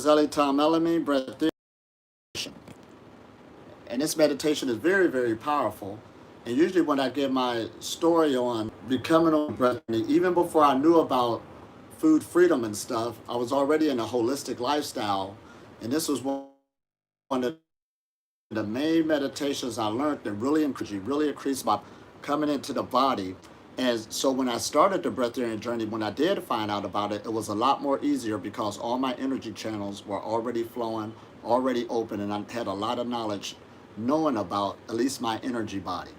Zelly Tom Elamine, Breatharian. And this meditation is very, very powerful. And usually when I give my story on becoming a breath, even before I knew about food freedom and stuff, I was already in a holistic lifestyle. And this was one of the main meditations I learned that really increased my coming into the body. And so when I started the breatharian journey, when I did find out about it, it was a lot more easier because all my energy channels were already flowing, already open, and I had a lot of knowledge knowing about at least my energy body.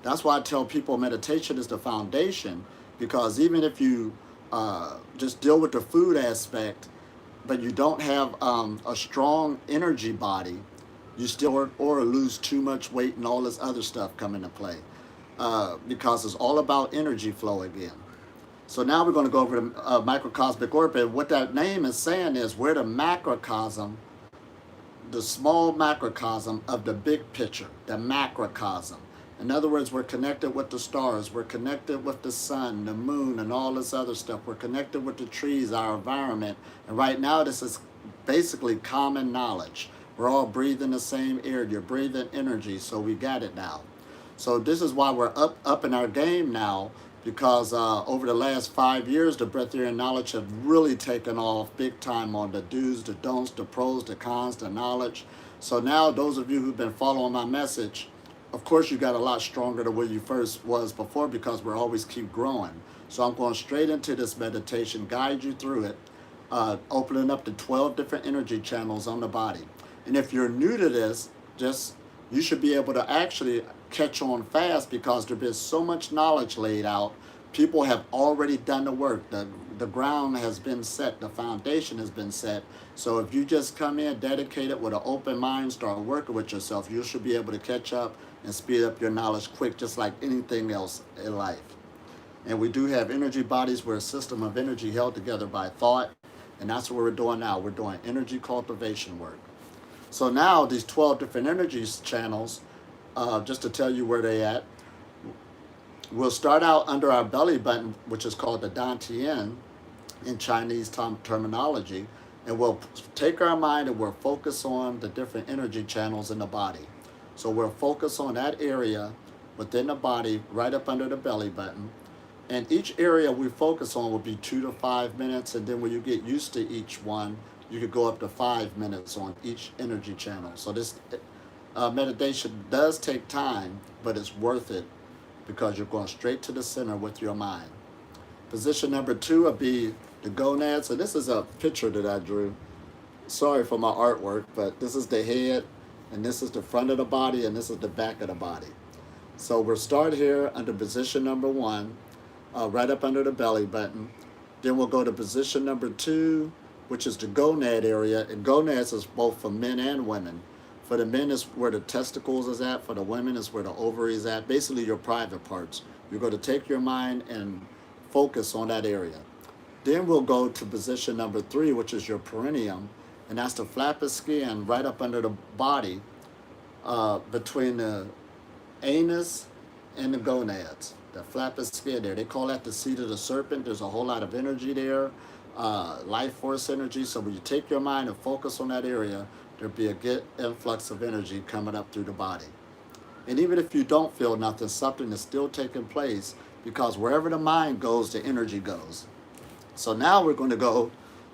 That's why I tell people meditation is the foundation, because even if you just deal with the food aspect, but you don't have a strong energy body, you still or lose too much weight and all this other stuff come into play, because it's all about energy flow again. So now we're going to go over the microcosmic orbit. What that name is saying is we're the macrocosm, the small macrocosm of the big picture, the macrocosm. In other words, we're connected with the stars, we're connected with the sun, the moon, and all this other stuff. We're connected with the trees, our environment. And right now, this is basically common knowledge. We're all breathing the same air. You're breathing energy, so we got it now. So this is why we're up in our game now, because over the last 5 years, the breatharian knowledge have really taken off big time on the do's, the don'ts, the pros, the cons, the knowledge. So now those of you who've been following my message, of course you got a lot stronger than where you first was before, because we're always keep growing. So I'm going straight into this meditation, guide you through it, opening up the 12 different energy channels on the body. And if you're new to this, you should be able to actually catch on fast, because there's been so much knowledge laid out. People have already done the work. The ground has been set. The foundation has been set. So if you just come in dedicated with an open mind, start working with yourself, you should be able to catch up and speed up your knowledge quick, just like anything else in life. And we do have energy bodies. We're a system of energy held together by thought. And that's what we're doing now. We're doing energy cultivation work. So now these 12 different energy channels, just to tell you where they at, we'll start out under our belly button, which is called the dantian in Chinese terminology, and we'll take our mind and we'll focus on the different energy channels in the body. So we'll focus on that area within the body, right up under the belly button. And each area we focus on will be 2 to 5 minutes, and then when you get used to each one, you could go up to 5 minutes on each energy channel. So this meditation does take time, but it's worth it, because you're going straight to the center with your mind. Position number 2 will be the gonads. So this is a picture that I drew. Sorry for my artwork, but this is the head, and this is the front of the body, and this is the back of the body. So we'll start here under position number 1, right up under the belly button. Then we'll go to position number 2, which is the gonad area. And gonads is both for men and women. For the men is where the testicles is at. For the women is where the ovaries is at. Basically your private parts. You're going to take your mind and focus on that area. Then we'll go to position number 3, which is your perineum. And that's the flap of skin right up under the body, between the anus and the gonads. The flap of skin there. They call that the seat of the serpent. There's a whole lot of energy there. Life force energy. So when you take your mind and focus on that area, there'll be a good influx of energy coming up through the body. And even if you don't feel nothing, something is still taking place, because wherever the mind goes, the energy goes. So now we're going to go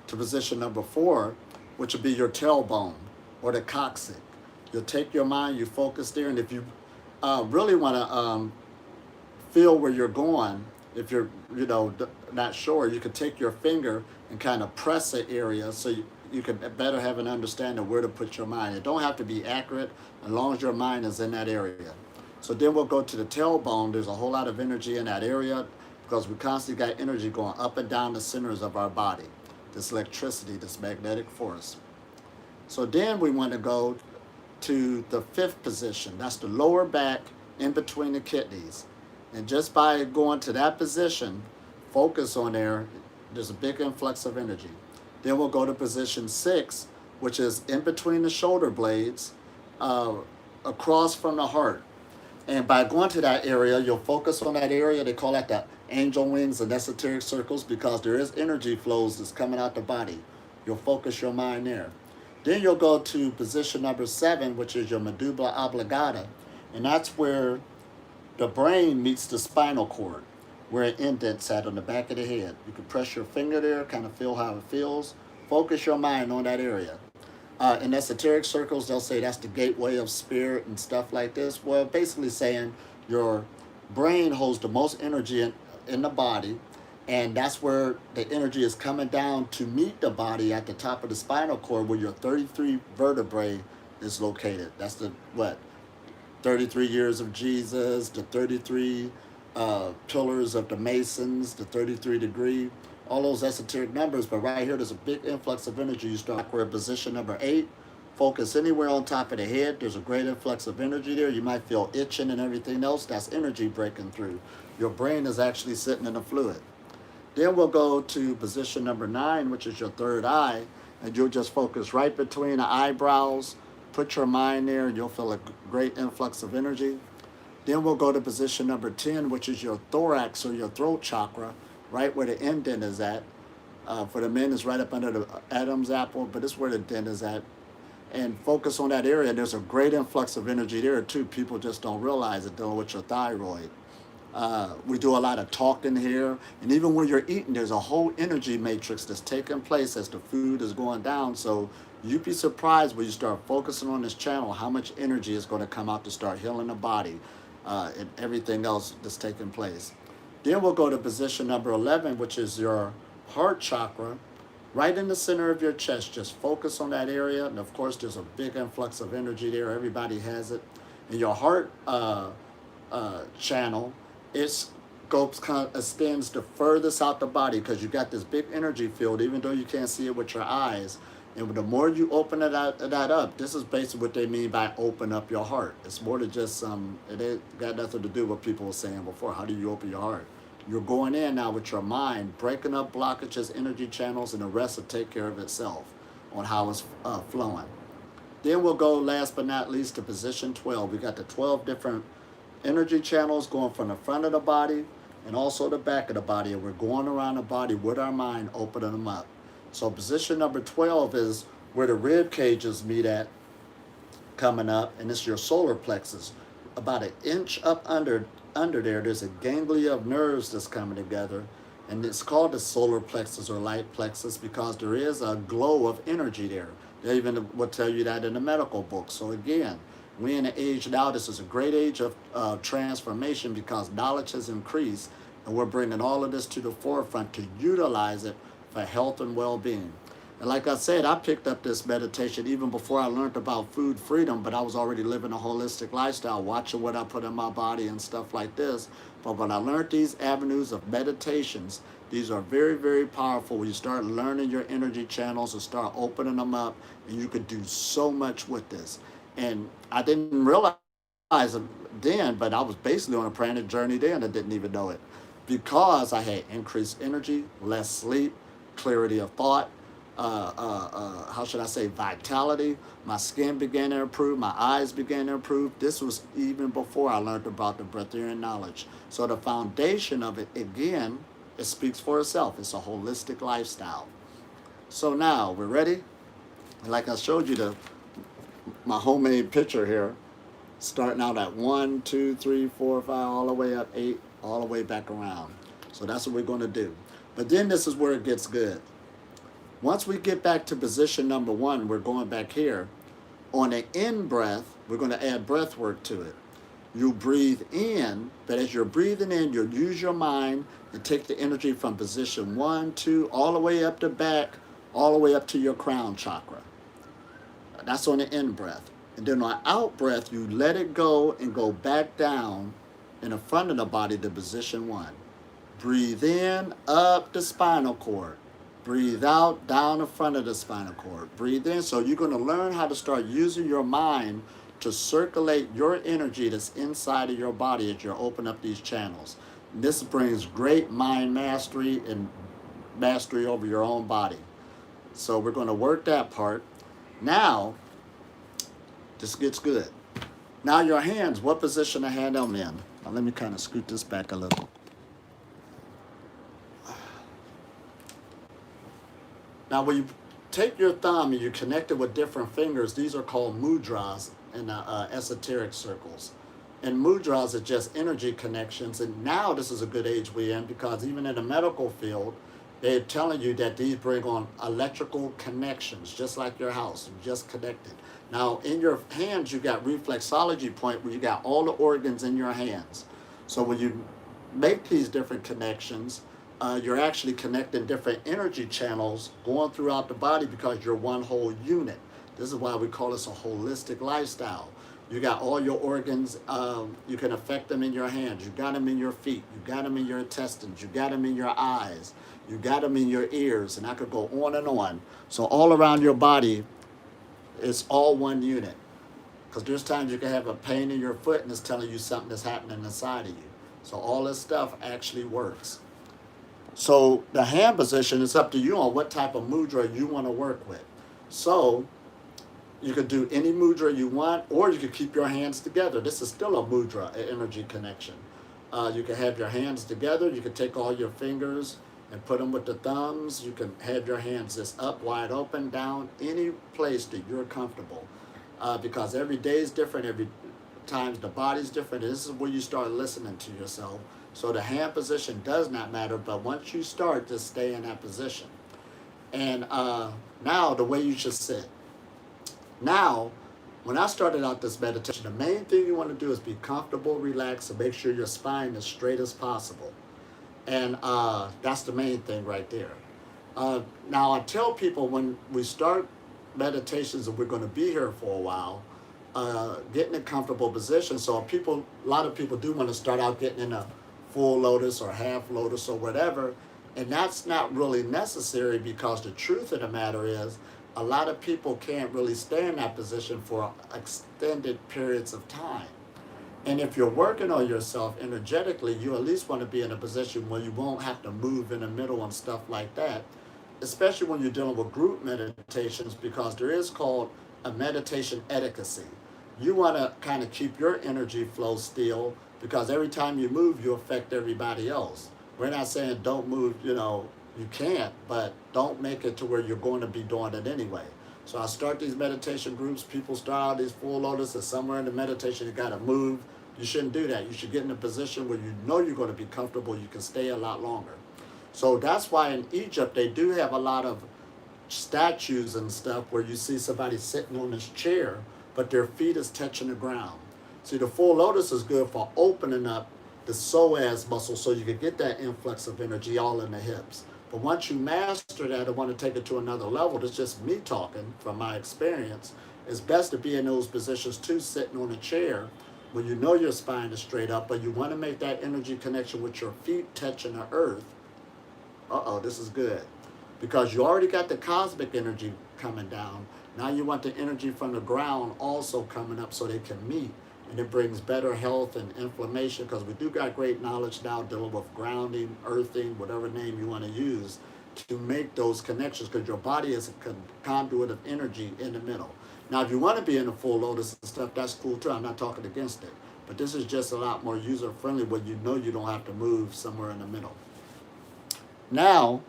to position number 4, which will be your tailbone or the coccyx. You'll take your mind, you focus there, and if you really want to feel where you're going, if you're not sure, you could take your finger and kind of press the area, so you can better have an understanding of where to put your mind. It don't have to be accurate as long as your mind is in that area. So then we'll go to the tailbone. There's a whole lot of energy in that area, because we constantly got energy going up and down the centers of our body. This electricity, this magnetic force. So then we want to go to the 5th position. That's the lower back in between the kidneys. And just by going to that position, focus on there, there's a big influx of energy. Then we'll go to position 6, which is in between the shoulder blades, across from the heart. And by going to that area, you'll focus on that area. They call that the angel wings and esoteric circles, because there is energy flows that's coming out the body. You'll focus your mind there. Then you'll go to position number 7, which is your medulla oblongata. And that's where the brain meets the spinal cord, where it indents at on the back of the head. You can press your finger there, kind of feel how it feels. Focus your mind on that area. In esoteric circles, they'll say that's the gateway of spirit and stuff like this. Well, basically saying your brain holds the most energy in the body, and that's where the energy is coming down to meet the body at the top of the spinal cord, where your 33 vertebrae is located. That's the 33 years of Jesus, the 33 pillars of the Masons, the 33 degree, all those esoteric numbers. But right here, there's a big influx of energy. You start with position number 8. Focus anywhere on top of the head. There's a great influx of energy there. You might feel itching and everything else. That's energy breaking through. Your brain is actually sitting in a fluid. Then we'll go to position number 9, which is your third eye. And you'll just focus right between the eyebrows. Put your mind there and you'll feel a great influx of energy. Then we'll go to position number 10, which is your thorax or your throat chakra, right where the indent is at. For the men, it's right up under the Adam's apple, but it's where the dent is at. And focus on that area. There's a great influx of energy there too. People just don't realize it, dealing with your thyroid. We do a lot of talking here. And even when you're eating, there's a whole energy matrix that's taking place as the food is going down. So you'd be surprised when you start focusing on this channel how much energy is going to come out to start healing the body and everything else that's taking place. Then we'll go to position number 11, which is your heart chakra, right in the center of your chest. Just focus on that area. And of course, there's a big influx of energy there. Everybody has it. And your heart channel, it extends the furthest out the body because you got this big energy field, even though you can't see it with your eyes. And the more you open that up, this is basically what they mean by open up your heart. It's more than just it ain't got nothing to do with what people were saying before. How do you open your heart? You're going in now with your mind, breaking up blockages, energy channels, and the rest will take care of itself on how it's flowing. Then we'll go, last but not least, to position 12. We got the 12 different energy channels going from the front of the body and also the back of the body. And we're going around the body with our mind, opening them up. So position number 12 is where the rib cages meet at, coming up, and it's your solar plexus. About an inch up under there, there's a ganglia of nerves that's coming together, and it's called the solar plexus or light plexus because there is a glow of energy there. They even will tell you that in the medical book. So again, we're in an age now, this is a great age of transformation because knowledge has increased, and we're bringing all of this to the forefront to utilize it for health and well-being. And like I said, I picked up this meditation even before I learned about food freedom, but I was already living a holistic lifestyle, watching what I put in my body and stuff like this. But when I learned these avenues of meditations, these are very, very powerful. When you start learning your energy channels and start opening them up, and you could do so much with this. And I didn't realize it then, but I was basically on a pranic journey then. I didn't even know it because I had increased energy, less sleep, clarity of thought, how should I say, vitality. My skin began to improve. My eyes began to improve. This was even before I learned about the Breatharian knowledge. So the foundation of it, again, it speaks for itself. It's a holistic lifestyle. So now, we're ready? Like I showed you my homemade picture here, starting out at 1, 2, 3, 4, 5, all the way up 8, all the way back around. So that's what we're going to do. But then this is where it gets good. Once we get back to position number 1, we're going back here. On the in breath, we're going to add breath work to it. You breathe in, but as you're breathing in, you'll use your mind and take the energy from position 1, 2, all the way up the back, all the way up to your crown chakra. That's on the in breath. And then on out breath, you let it go and go back down in the front of the body to position 1. Breathe in, up the spinal cord. Breathe out, down the front of the spinal cord. Breathe in. So you're going to learn how to start using your mind to circulate your energy that's inside of your body as you open up these channels. And this brings great mind mastery and mastery over your own body. So we're going to work that part. Now, this gets good. Now your hands, what position to hand them in? Now let me kind of scoot this back a little. Now when you take your thumb and you connect it with different fingers. These are called mudras in esoteric circles. And mudras are just energy connections. And now this is a good age we're in, because even in the medical field, they're telling you that these bring on electrical connections, just like your house, just connected. Now, in your hands, you got reflexology point, where you got all the organs in your hands. So when you make these different connections, you're actually connecting different energy channels going throughout the body, because you're one whole unit. This is why we call this a holistic lifestyle. You got all your organs, you can affect them in your hands. You got them in your feet. You got them in your intestines. You got them in your eyes. You got them in your ears. And I could go on and on. So all around your body, it's all one unit. Because there's times you can have a pain in your foot and it's telling you something that's happening inside of you. So all this stuff actually works. So the hand position, is up to you on what type of mudra you want to work with. So you could do any mudra you want, or you could keep your hands together. This is still a mudra, an energy connection. You can have your hands together. You can take all your fingers and put them with the thumbs. You can have your hands just up, wide open, down, any place that you're comfortable. Because every day is different, every time the body's different. This is where you start listening to yourself. So the hand position does not matter, but once you start, just stay in that position. And now the way you should sit. Now, when I started out this meditation, the main thing you want to do is be comfortable, relax, and make sure your spine is straight as possible. And that's the main thing right there. Now, I tell people when we start meditations, and we're going to be here for a while, get in a comfortable position. So a lot of people do want to start out getting in a full lotus or half lotus or whatever. And that's not really necessary, because the truth of the matter is, a lot of people can't really stay in that position for extended periods of time. And if you're working on yourself energetically, you at least want to be in a position where you won't have to move in the middle and stuff like that, especially when you're dealing with group meditations, because there is called a meditation etiquette. You want to kind of keep your energy flow still, because every time you move, you affect everybody else. We're not saying don't move, you can't, but don't make it to where you're going to be doing it anyway. So I start these meditation groups, people start out these full lotus, and somewhere in the meditation you got to move. You shouldn't do that. You should get in a position where you know you're going to be comfortable, you can stay a lot longer. So that's why in Egypt they do have a lot of statues and stuff where you see somebody sitting on this chair, but their feet is touching the ground. See, the full lotus is good for opening up the psoas muscle, so you can get that influx of energy all in the hips. But once you master that and want to take it to another level, that's just me talking from my experience, it's best to be in those positions too, sitting on a chair when you know your spine is straight up, but you want to make that energy connection with your feet touching the earth. This is good. Because you already got the cosmic energy coming down. Now you want the energy from the ground also coming up so they can meet. And it brings better health and inflammation, because we do got great knowledge now dealing with grounding, earthing, whatever name you want to use, to make those connections, because your body is a conduit of energy in the middle. Now, if you want to be in a full lotus and stuff, that's cool too. I'm not talking against it. But this is just a lot more user-friendly, where you know you don't have to move somewhere in the middle. Now,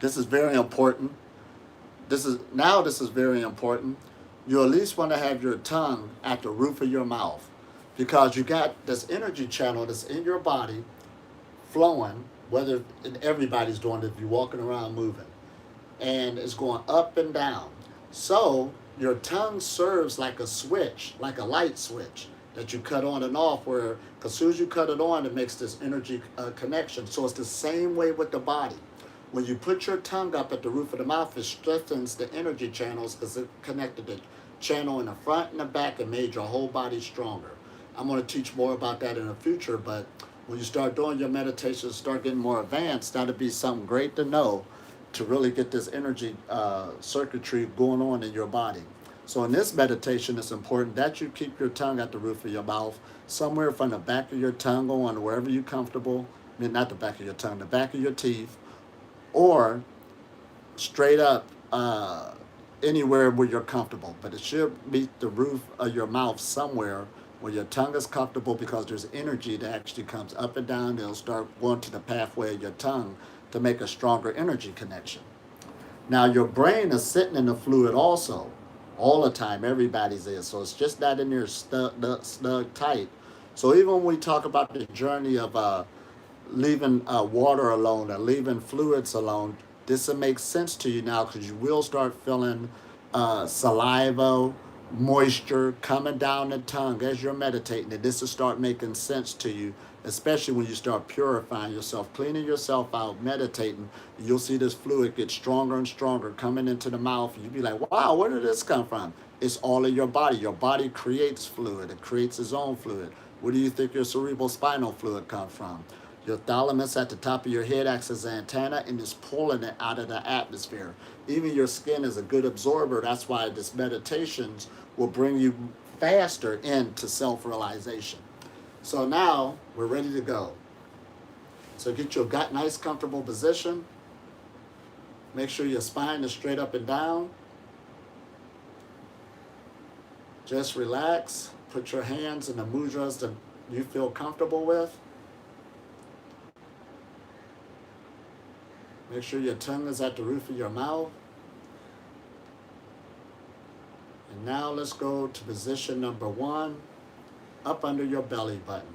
this is very important. This is very important. You at least want to have your tongue at the roof of your mouth, because you got this energy channel that's in your body flowing, whether everybody's doing it if you're walking around moving, and it's going up and down. So your tongue serves like a switch, like a light switch that you cut on and off, where as soon as you cut it on, it makes this energy connection. So it's the same way with the body. When you put your tongue up at the roof of the mouth, it strengthens the energy channels, because it connected the channel in the front and the back and made your whole body stronger. I'm going to teach more about that in the future, but when you start doing your meditations, start getting more advanced, that'll be something great to know to really get this energy circuitry going on in your body. So in this meditation, it's important that you keep your tongue at the roof of your mouth, somewhere from the back of your tongue on, wherever you're comfortable. I mean, not the back of your tongue, the back of your teeth, or straight up anywhere where you're comfortable. But it should meet the roof of your mouth somewhere where your tongue is comfortable, because there's energy that actually comes up and down. It'll start going to the pathway of your tongue to make a stronger energy connection. Now, your brain is sitting in the fluid also, all the time. Everybody's is. So it's just not in there snug tight. So even when we talk about the journey of leaving water alone and leaving fluids alone, this will make sense to you now because you will start feeling saliva, moisture coming down the tongue as you're meditating. And this will start making sense to you, especially when you start purifying yourself, cleaning yourself out, meditating. You'll see this fluid get stronger and stronger coming into the mouth. You'll be like, wow, where did this come from? It's all in your body. Your body creates fluid. It creates its own fluid. Where do you think your cerebral spinal fluid comes from? Your thalamus at the top of your head acts as an antenna and is pulling it out of the atmosphere. Even your skin is a good absorber. That's why this meditations will bring you faster into self-realization. So now we're ready to go. So get your gut nice comfortable position. Make sure your spine is straight up and down. Just relax. Put your hands in the mudras that you feel comfortable with. Make sure your tongue is at the roof of your mouth. And now let's go to position number 1, up under your belly button,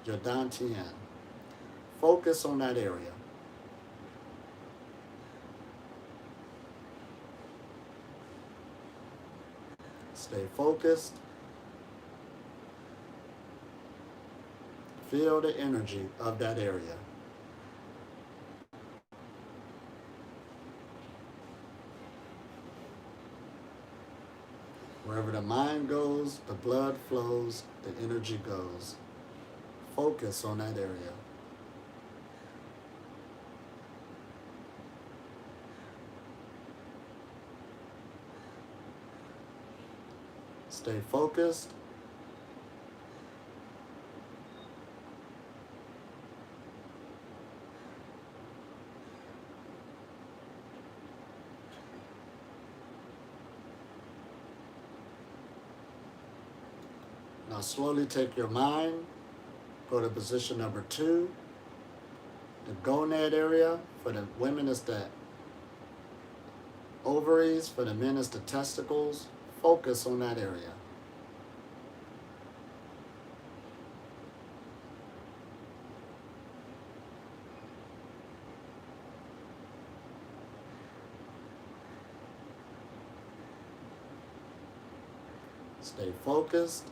your dantian. Focus on that area. Stay focused. Feel the energy of that area. Wherever the mind goes, the blood flows, the energy goes. Focus on that area. Stay focused. Now slowly take your mind, go to position number 2, the gonad area. For the women, it's the ovaries. For the men, it's the testicles. Focus on that area. Stay focused.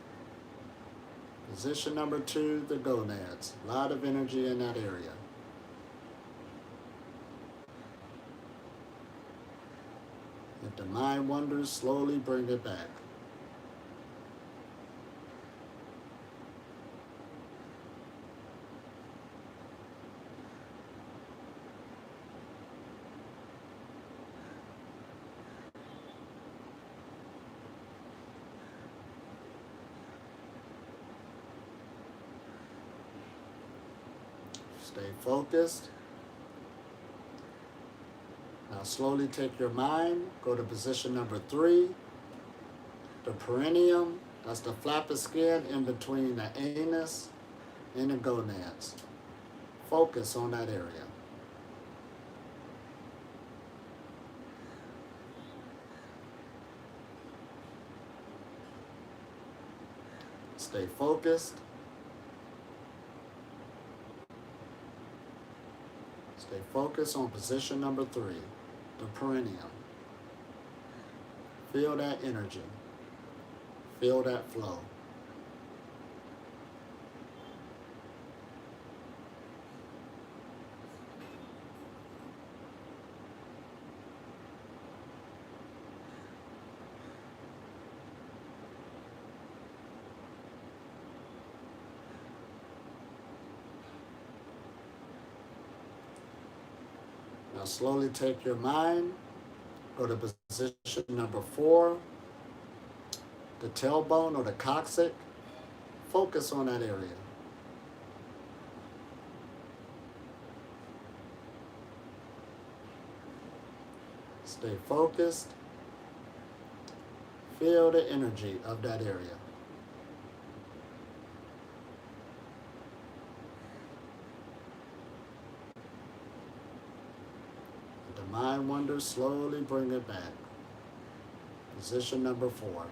Position number 2, the gonads. A lot of energy in that area. If the mind wanders, slowly bring it back. Stay focused. Now slowly take your mind, go to position number 3, the perineum. That's the flap of skin in between the anus and the gonads. Focus on that area. Stay focused. Stay focused on position number 3, the perineum. Feel that energy. Feel that flow. Now slowly take your mind, go to position number 4, the tailbone or the coccyx. Focus on that area. Stay focused. Feel the energy of that area. mind wanders, slowly bring it back. Position number 4.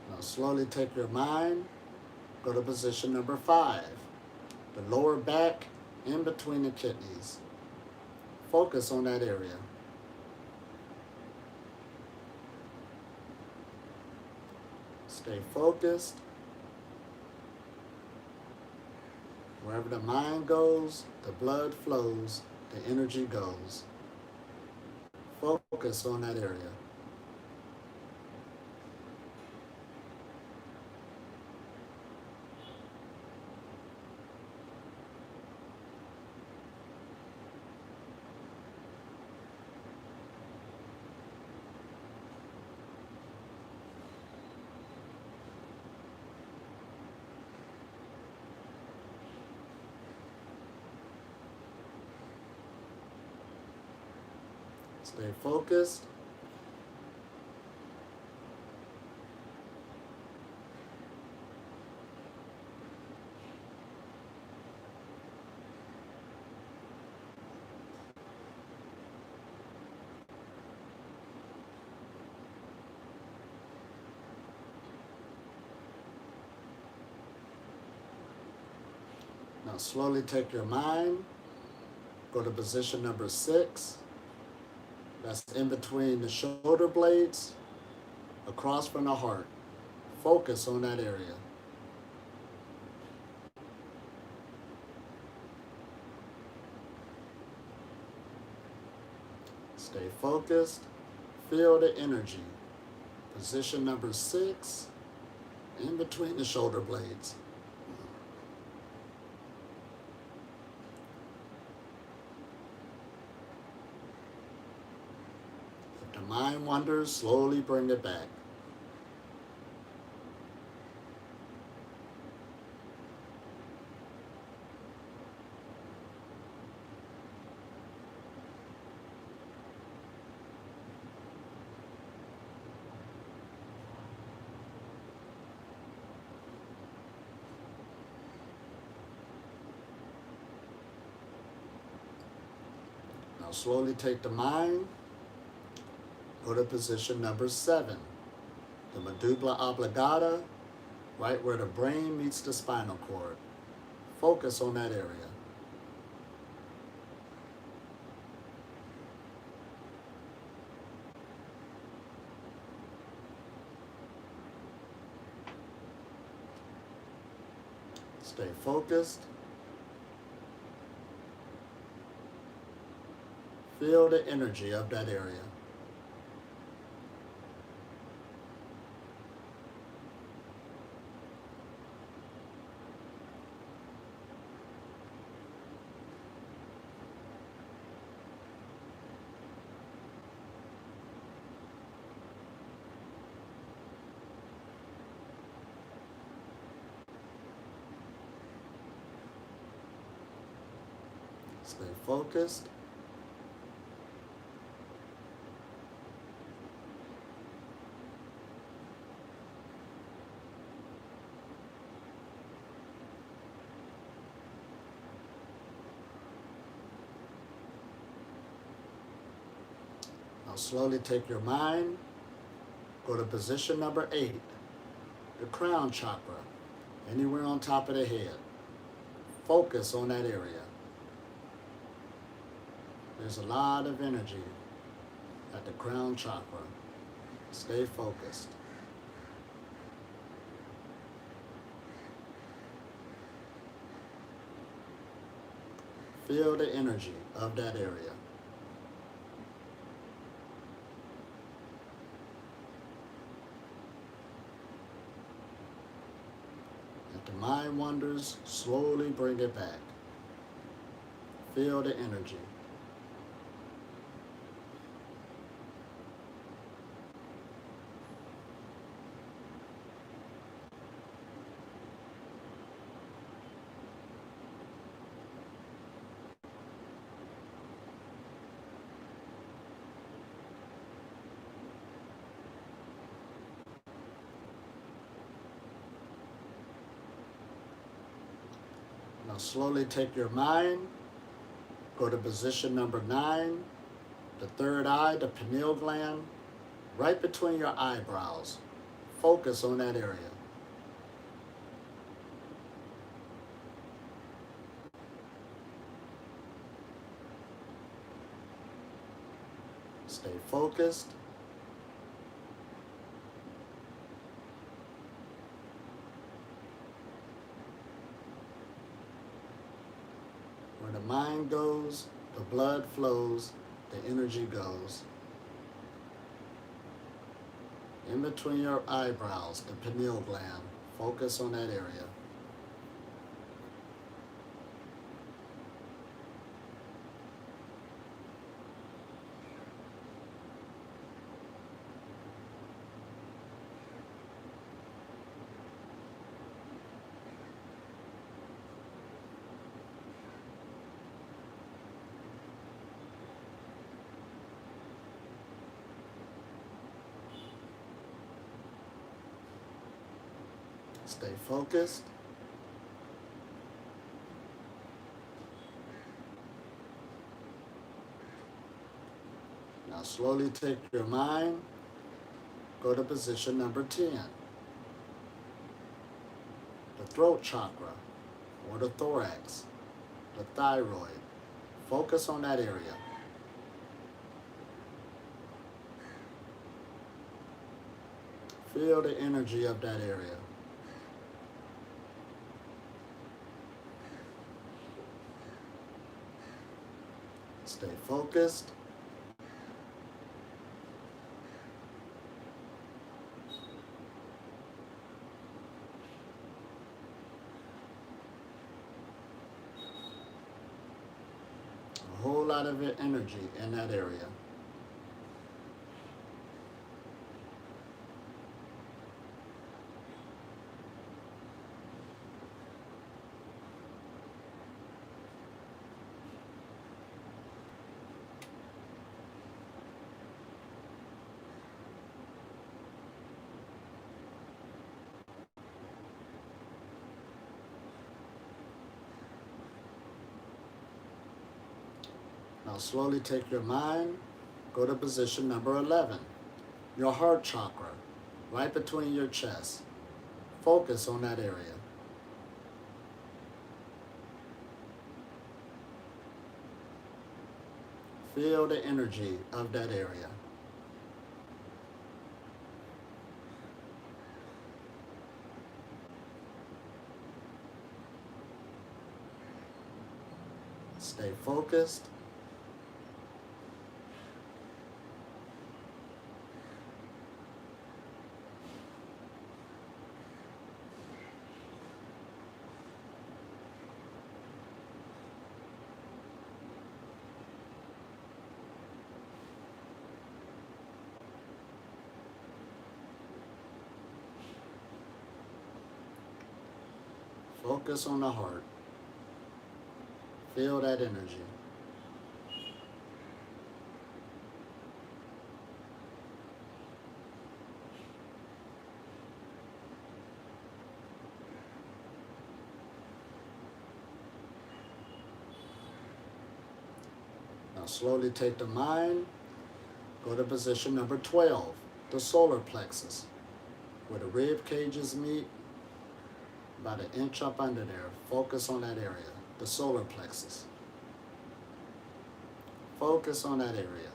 Now slowly take your mind, go to position number 5. The lower back in between the kidneys. Focus on that area. Stay focused. Wherever the mind goes, the blood flows, the energy goes. Focus on that area. Stay focused. Now slowly take your mind, go to position number 6. That's in between the shoulder blades, across from the heart. Focus on that area. Stay focused. Feel the energy. Position number 6, in between the shoulder blades. If the mind wanders, slowly bring it back. Now slowly take the mind, go to position number 7, the medulla oblongata, right where the brain meets the spinal cord. Focus on that area. Stay focused. Feel the energy of that area. Stay focused. Now slowly take your mind, go to position number 8, the crown chakra, anywhere on top of the head. Focus on that area. There's a lot of energy at the crown chakra. Stay focused. Feel the energy of that area. If the mind wanders, slowly bring it back. Feel the energy. Now slowly take your mind, go to position number 9, the third eye, the pineal gland, right between your eyebrows. Focus on that area. Stay focused. Where the mind goes, the blood flows, the energy goes. In between your eyebrows, the pineal gland, focus on that area. Stay focused. Now slowly take your mind, go to position number 10. The throat chakra, or the thorax, the thyroid. Focus on that area. Feel the energy of that area. Stay focused. A whole lot of energy in that area. Now slowly take your mind, go to position number 11, your heart chakra, right between your chest. Focus on that area. Feel the energy of that area. Stay focused. Focus on the heart. Feel that energy. Now slowly take the mind, go to position number 12, the solar plexus, where the rib cages meet, about an inch up under there. Focus on that area, the solar plexus. Focus on that area.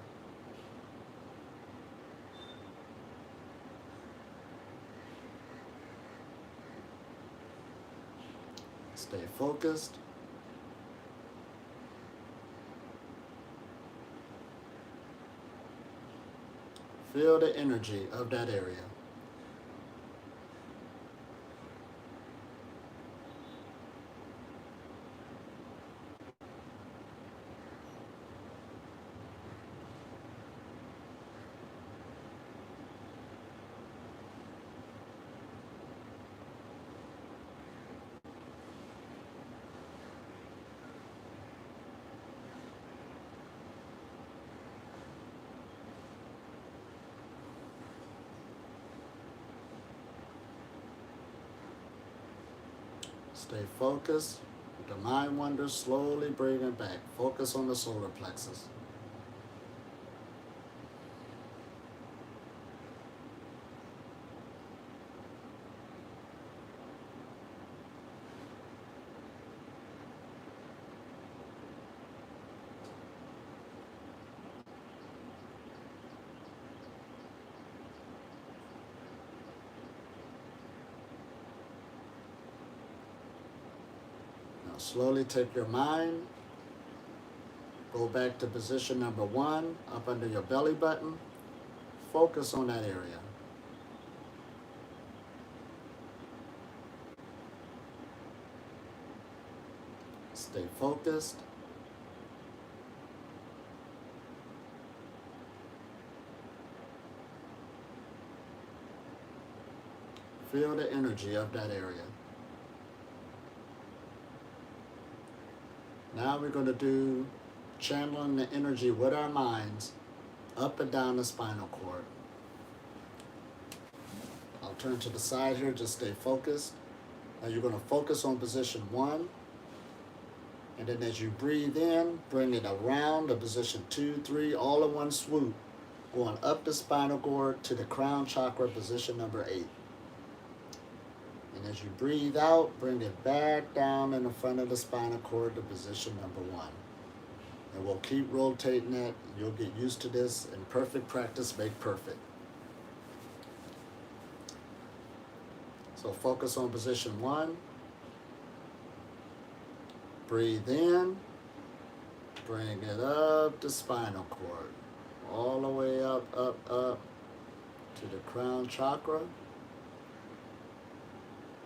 Stay focused. Feel the energy of that area. Stay focused. The mind wanders, slowly bring it back. Focus on the solar plexus. Now slowly take your mind, go back to position number 1, up under your belly button. Focus on that area. Stay focused. Feel the energy of that area. Now we're going to do channeling the energy with our minds up and down the spinal cord. I'll turn to the side here, just stay focused. Now you're going to focus on position 1. And then as you breathe in, bring it around to position 2, 3, all in one swoop, going up the spinal cord to the crown chakra, position number 8. And as you breathe out, bring it back down in the front of the spinal cord to position number 1. And we'll keep rotating that. You'll get used to this. And perfect practice make perfect. So focus on position 1. Breathe in. Bring it up the spinal cord. All the way up, up, up to the crown chakra.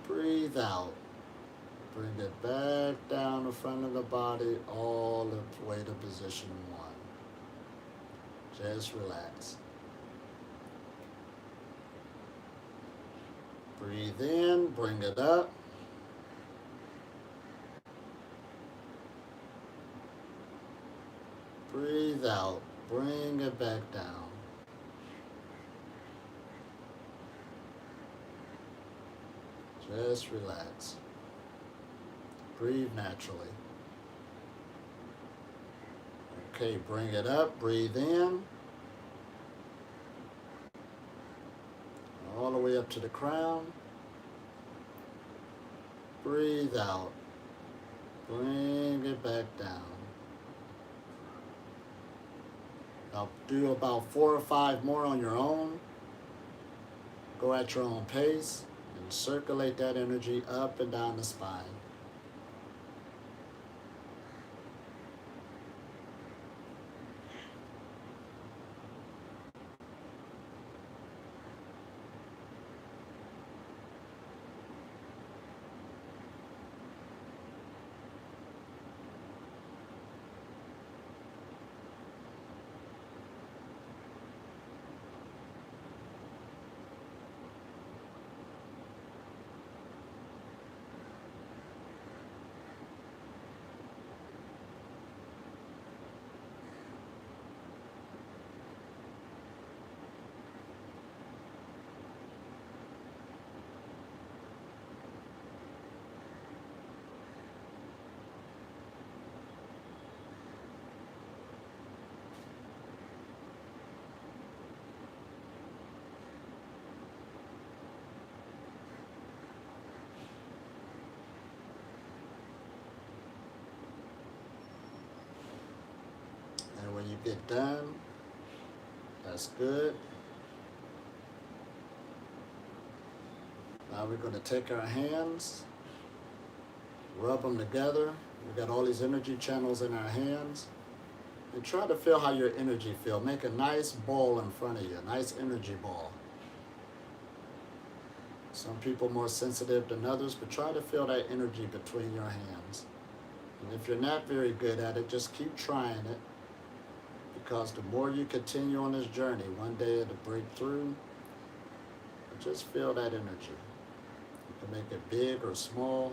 Breathe out. Bring it back down the front of the body all the way to position 1. Just relax. Breathe in, bring it up. Breathe out, bring it back down. Just relax. Breathe naturally. Okay, bring it up, breathe in. All the way up to the crown. Breathe out. Bring it back down. Now do about 4 or 5 more on your own. Go at your own pace and circulate that energy up and down the spine. And when you get done, that's good. Now we're going to take our hands, rub them together. We've got all these energy channels in our hands. And try to feel how your energy feels. Make a nice ball in front of you, a nice energy ball. Some people more sensitive than others, but try to feel that energy between your hands. And if you're not very good at it, just keep trying it. Because the more you continue on this journey, one day it'll break through. But just feel that energy. You can make it big or small.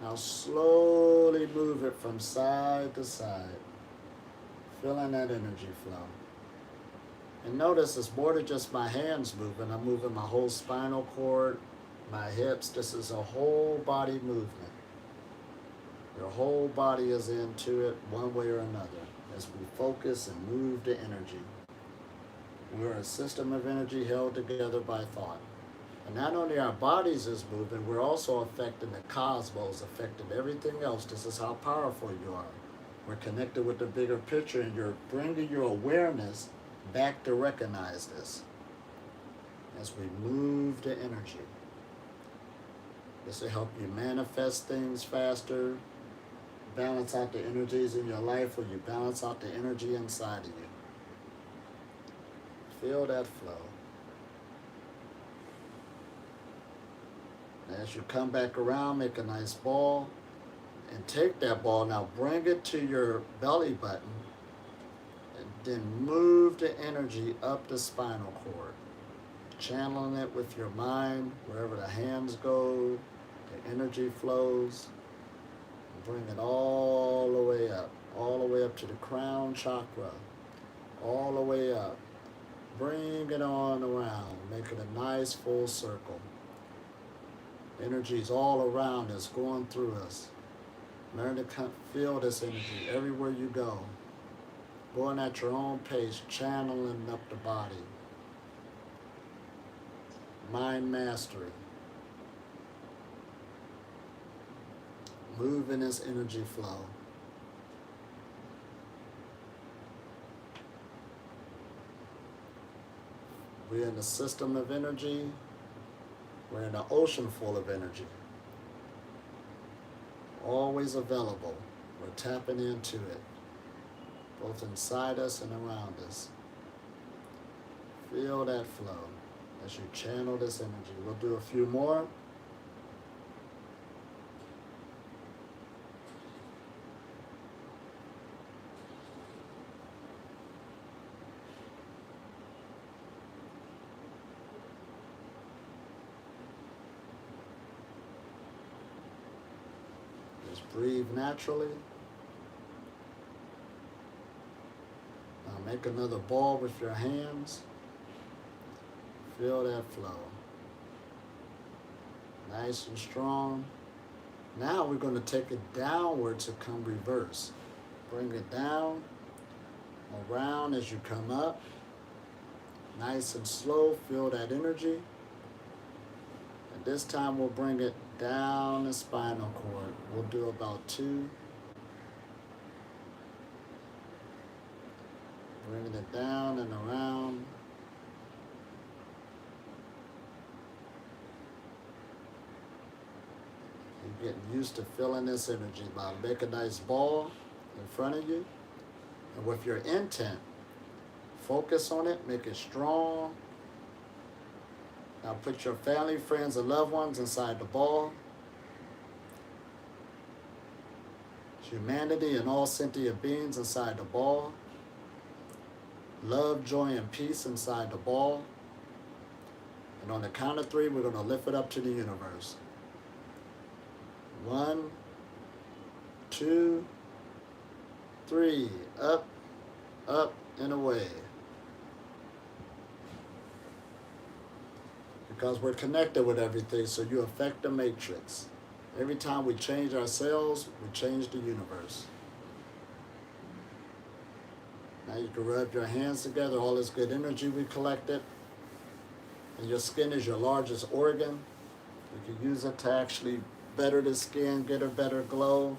Now slowly move it from side to side. Feeling that energy flow. And notice it's more than just my hands moving. I'm moving my whole spinal cord, my hips. This is a whole body movement. Your whole body is into it one way or another as we focus and move the energy. We're a system of energy held together by thought. And not only our bodies is moving, we're also affecting the cosmos, affecting everything else. This is how powerful you are. We're connected with the bigger picture, and you're bringing your awareness back to recognize this as we move the energy. This will help you manifest things faster, balance out the energies in your life, or you balance out the energy inside of you. Feel that flow. As you come back around, make a nice ball, and take that ball, now bring it to your belly button, and then move the energy up the spinal cord, channeling it with your mind, wherever the hands go, the energy flows, and bring it all the way up to the crown chakra, all the way up. Bring it on around, make it a nice full circle. Energy's all around us, going through us. Learn to feel this energy everywhere you go. Going at your own pace, channeling up the body. Mind mastery. Moving this energy flow. We're in a system of energy. We're in an ocean full of energy. Always available. We're tapping into it, both inside us and around us. Feel that flow as you channel this energy. We'll do a few more. Breathe naturally. Now make another ball with your hands. Feel that flow. Nice and strong. Now we're going to take it downward to come reverse. Bring it down, around as you come up. Nice and slow. Feel that energy. And this time we'll bring it down the spinal cord. We'll do about 2. Bringing it down and around. You're getting used to feeling this energy. Now make a nice ball in front of you. And with your intent, focus on it, make it strong. Now put your family, friends, and loved ones inside the ball. Humanity and all sentient beings inside the ball. Love, joy, and peace inside the ball. And on the count of 3, we're going to lift it up to the universe. 1, 2, 3. Up, up, and away. Because we're connected with everything, so you affect the matrix. Every time we change ourselves, we change the universe. Now you can rub your hands together, all this good energy we collected. And your skin is your largest organ. You can use it to actually better the skin, get a better glow.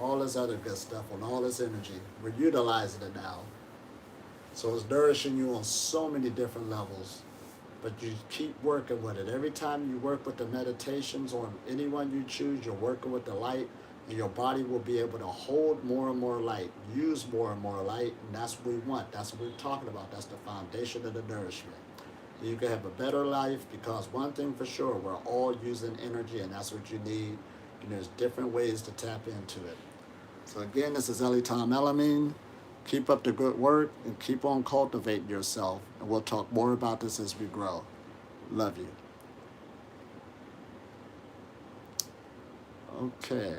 All this other good stuff on all this energy. We're utilizing it now. So it's nourishing you on so many different levels. But you keep working with it. Every time you work with the meditations on anyone you choose, you're working with the light, and your body will be able to hold more and more light, use more and more light, and that's what we want. That's what we're talking about. That's the foundation of the nourishment. So you can have a better life, because one thing for sure, we're all using energy, and that's what you need. And there's different ways to tap into it. So again, this is Ellie Tom Elamine. Keep up the good work and keep on cultivating yourself. And we'll talk more about this as we grow. Love you. Okay.